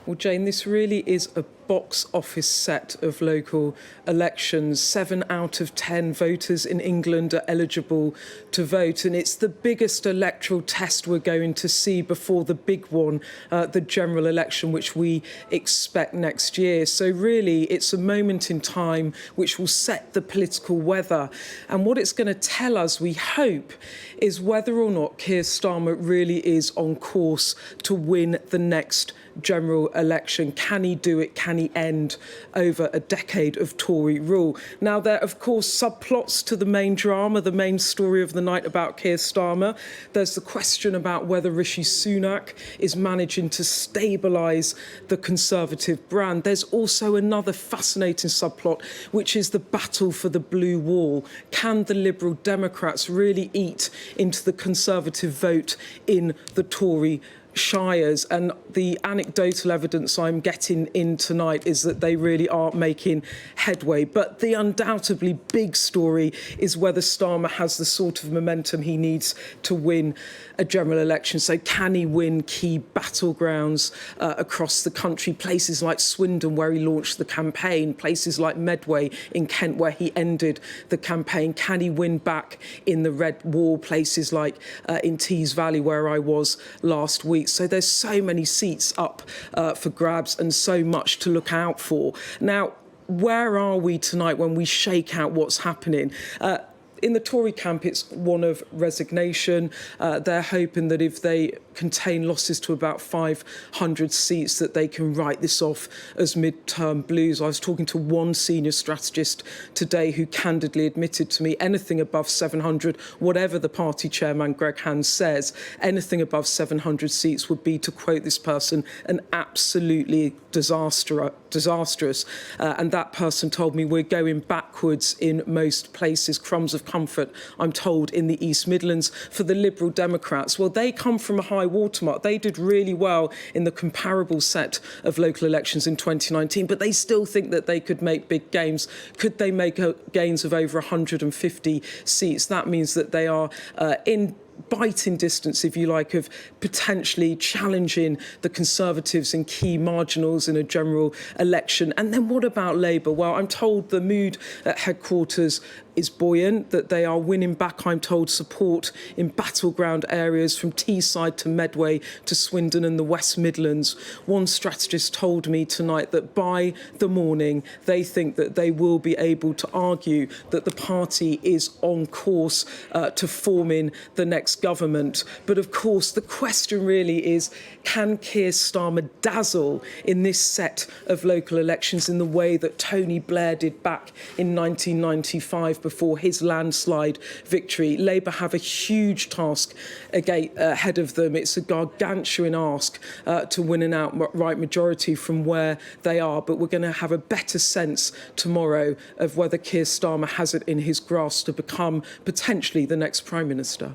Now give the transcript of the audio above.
Well, Jane, this really is a box office set of local elections. 7 out of 10 voters in England are eligible to vote, and it's the biggest electoral test we're going to see before the big one, the general election, which we expect next year. So really, it's a moment in time which will set the political weather. And what it's going to tell us, we hope, is whether or not Keir Starmer really is on course to win the next general election. Can he do it? Can he end over a decade of Tory rule? Now, there are, of course, subplots to the main drama, the main story of the night about Keir Starmer. There's the question about whether Rishi Sunak is managing to stabilise the Conservative brand. There's also another fascinating subplot, which is the battle for the blue wall. Can the Liberal Democrats really eat into the Conservative vote in the Tory shires? And the anecdotal evidence I'm getting in tonight is that they really are making headway. But the undoubtedly big story is whether Starmer has the sort of momentum he needs to win a general election. So can he win key battlegrounds across the country, places like Swindon where he launched the campaign, places like Medway in Kent where he ended the campaign? Can he win back in the Red Wall, places like in Tees Valley where I was last week? So there's so many seats up for grabs and so much to look out for. Now, where are we tonight when we shake out what's happening? In the Tory camp, it's one of resignation. They're hoping that if they contain losses to about 500 seats, that they can write this off as mid-term blues. I was talking to one senior strategist today who candidly admitted to me anything above 700, whatever the party chairman, Greg Hands, says, anything above 700 seats would be, to quote this person, an absolutely disastrous. And that person told me we're going backwards in most places, crumbs of comfort, I'm told, in the East Midlands. For the Liberal Democrats, well, they come from a high watermark. They did really well in the comparable set of local elections in 2019, but they still think that they could make big gains. Could they make gains of over 150 seats? That means that they are in biting distance, if you like, of potentially challenging the Conservatives in key marginals in a general election. And then what about Labour? Well, I'm told the mood at headquarters is buoyant, that they are winning back, I'm told, support in battleground areas from Teesside to Medway to Swindon and the West Midlands. One strategist told me tonight that by the morning they think that they will be able to argue that the party is on course to forming the next government. But of course, the question really is, can Keir Starmer dazzle in this set of local elections in the way that Tony Blair did back in 1995 before his landslide victory? Labour have a huge task ahead of them. It's a gargantuan ask to win an outright majority from where they are. But we're going to have a better sense tomorrow of whether Keir Starmer has it in his grasp to become potentially the next Prime Minister.